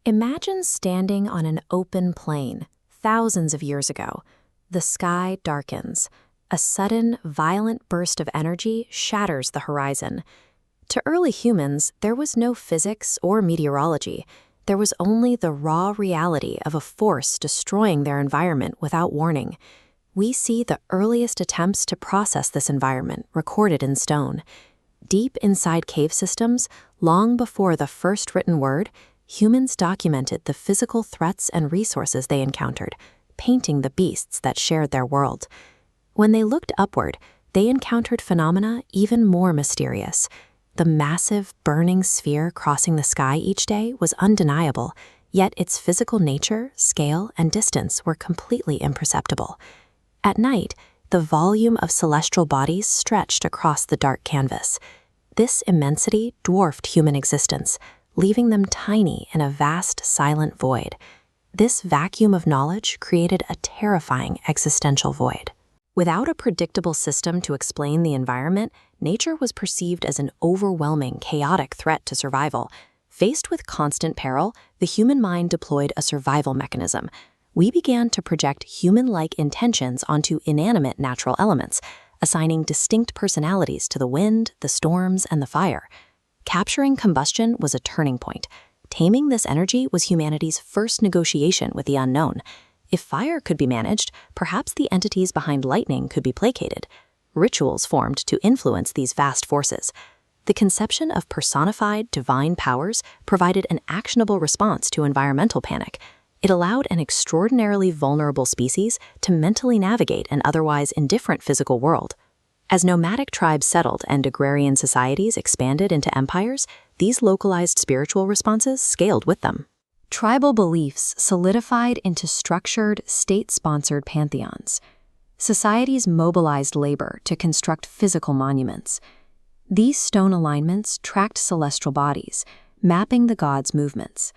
Imagine standing on an open plain, thousands of years ago. The sky darkens. A sudden, violent burst of energy shatters the horizon. To early humans, there was no physics or meteorology. There was only the raw reality of a force destroying their environment without warning. We see the earliest attempts to process this environment recorded in stone. Deep inside cave systems, long before the first written word, humans documented the physical threats and resources they encountered, painting the beasts that shared their world. When they looked upward, they encountered phenomena even more mysterious. The massive, burning sphere crossing the sky each day was undeniable, yet its physical nature, scale, and distance were completely imperceptible. At night, the volume of celestial bodies stretched across the dark canvas. This immensity dwarfed human existence, leaving them tiny in a vast, silent void. This vacuum of knowledge created a terrifying existential void. Without a predictable system to explain the environment, nature was perceived as an overwhelming, chaotic threat to survival. Faced with constant peril, the human mind deployed a survival mechanism. We began to project human-like intentions onto inanimate natural elements, assigning distinct personalities to the wind, the storms, and the fire. Capturing combustion was a turning point. Taming this energy was humanity's first negotiation with the unknown. If fire could be managed, perhaps the entities behind lightning could be placated. Rituals formed to influence these vast forces. The conception of personified, divine powers provided an actionable response to environmental panic. It allowed an extraordinarily vulnerable species to mentally navigate an otherwise indifferent physical world. As nomadic tribes settled and agrarian societies expanded into empires, these localized spiritual responses scaled with them. Tribal beliefs solidified into structured, state-sponsored pantheons. Societies mobilized labor to construct physical monuments. These stone alignments tracked celestial bodies, mapping the gods' movements.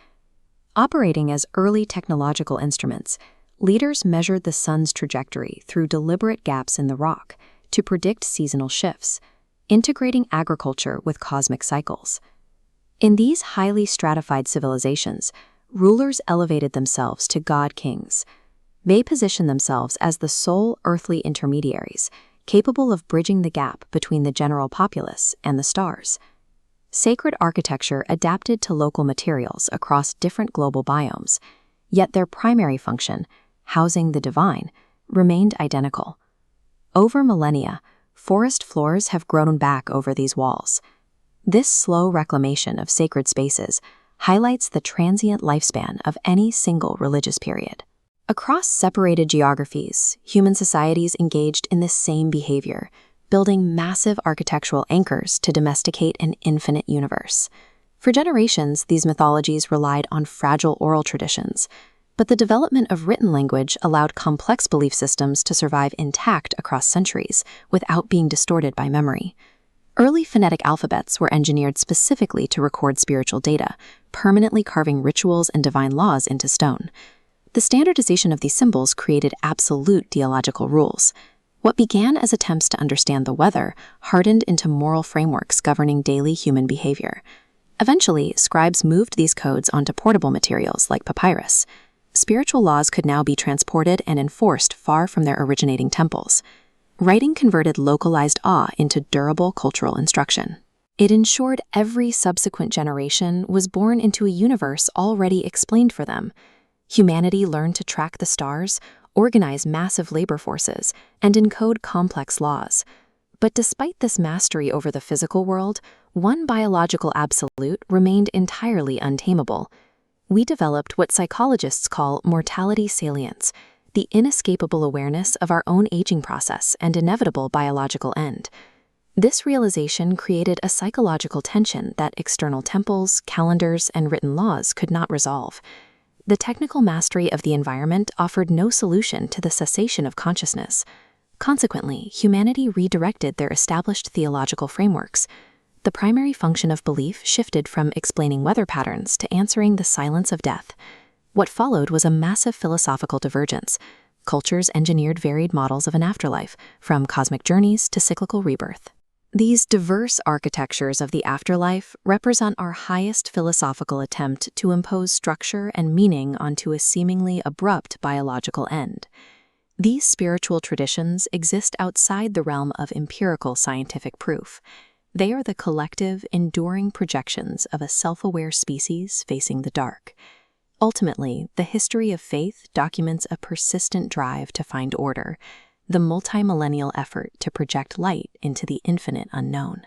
Operating as early technological instruments, leaders measured the sun's trajectory through deliberate gaps in the rock to predict seasonal shifts, integrating agriculture with cosmic cycles. In these highly stratified civilizations, rulers elevated themselves to god-kings. They positioned themselves as the sole earthly intermediaries, capable of bridging the gap between the general populace and the stars. Sacred architecture adapted to local materials across different global biomes, yet their primary function, housing the divine, remained identical. Over millennia, forest floors have grown back over these walls. This slow reclamation of sacred spaces highlights the transient lifespan of any single religious period. Across separated geographies, human societies engaged in this same behavior, building massive architectural anchors to domesticate an infinite universe. For generations, these mythologies relied on fragile oral traditions, but the development of written language allowed complex belief systems to survive intact across centuries without being distorted by memory. Early phonetic alphabets were engineered specifically to record spiritual data, permanently carving rituals and divine laws into stone. The standardization of these symbols created absolute theological rules. What began as attempts to understand the weather hardened into moral frameworks governing daily human behavior. Eventually, scribes moved these codes onto portable materials like papyrus. Spiritual laws could now be transported and enforced far from their originating temples. Writing converted localized awe into durable cultural instruction. It ensured every subsequent generation was born into a universe already explained for them. Humanity learned to track the stars, organize massive labor forces, and encode complex laws. But despite this mastery over the physical world, one biological absolute remained entirely untamable. We developed what psychologists call mortality salience, the inescapable awareness of our own aging process and inevitable biological end. This realization created a psychological tension that external temples, calendars, and written laws could not resolve. The technical mastery of the environment offered no solution to the cessation of consciousness. Consequently, humanity redirected their established theological frameworks. The primary function of belief shifted from explaining weather patterns to answering the silence of death. What followed was a massive philosophical divergence. Cultures engineered varied models of an afterlife, from cosmic journeys to cyclical rebirth. These diverse architectures of the afterlife represent our highest philosophical attempt to impose structure and meaning onto a seemingly abrupt biological end. These spiritual traditions exist outside the realm of empirical scientific proof. They are the collective, enduring projections of a self-aware species facing the dark. Ultimately, the history of faith documents a persistent drive to find order, the multi-millennial effort to project light into the infinite unknown.